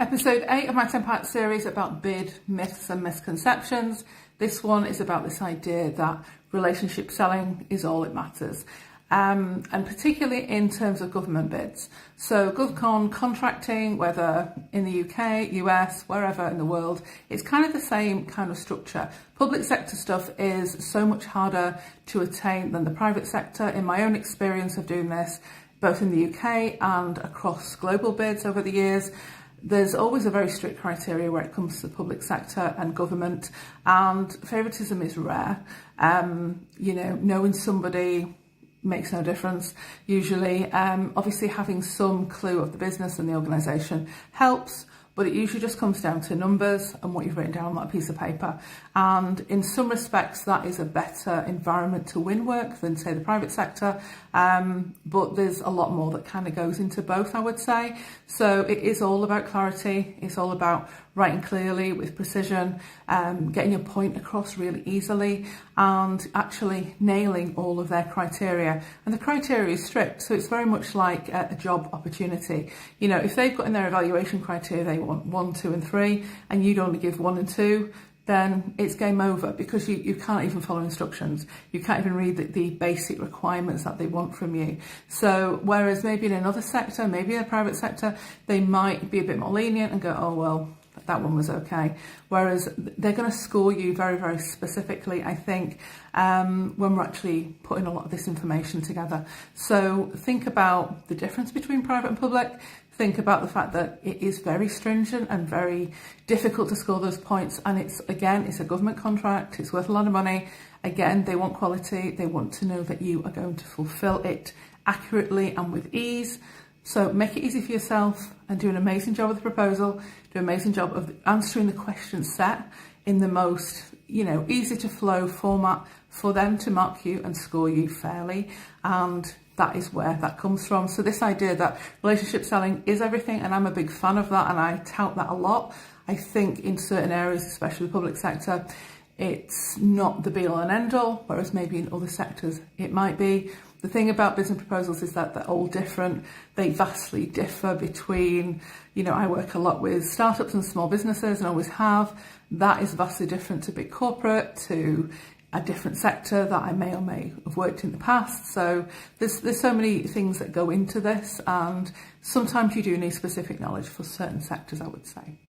Episode 8 of my 10-part series about bid myths and misconceptions. This one is about this idea that relationship selling is all it matters, and particularly in terms of government bids. So GovCon contracting, whether in the UK, US, wherever in the world, it's kind of the same kind of structure. Public sector stuff is so much harder to attain than the private sector. In my own experience of doing this, both in the UK and across global bids over the years, there's always a very strict criteria where it comes to the public sector and government, and favouritism is rare. Knowing somebody makes no difference usually. Obviously having some clue of the business and the organisation helps, but it usually just comes down to numbers and what you've written down on that piece of paper. And in some respects, that is a better environment to win work than, say, the private sector. But there's a lot more that kind of goes into both, I would say. So it is all about clarity. It's all about writing clearly with precision, getting your point across really easily, and actually nailing all of their criteria. And the criteria is strict, so it's very much like a job opportunity. You know, if they've got in their evaluation criteria they want 1, 2 and 3, and you'd only give 1 and 2, then it's game over, because you can't even follow instructions. You can't even read the basic requirements that they want from you. So whereas maybe in another sector, maybe in the private sector, they might be a bit more lenient and go, oh, well, that one was okay. Whereas they're going to score you very, very specifically, I think, when we're actually putting a lot of this information together. So think about the difference between private and public. Think about the fact that it is very stringent and very difficult to score those points. And it's a government contract. It's worth a lot of money. Again, they want quality. They want to know that you are going to fulfill it accurately and with ease. So make it easy for yourself and do an amazing job of the proposal. Do an amazing job of answering the question set in the most, easy to flow format for them to mark you and score you fairly. And that is where that comes from. So this idea that relationship selling is everything, and I'm a big fan of that, and I tout that a lot. I think in certain areas, especially the public sector, it's not the be-all and end-all, whereas maybe in other sectors it might be. The thing about business proposals is that they're all different. They vastly differ between, I work a lot with startups and small businesses and always have. That is vastly different to big corporate, to a different sector that I may or may have worked in the past. So there's so many things that go into this, and sometimes you do need specific knowledge for certain sectors, I would say.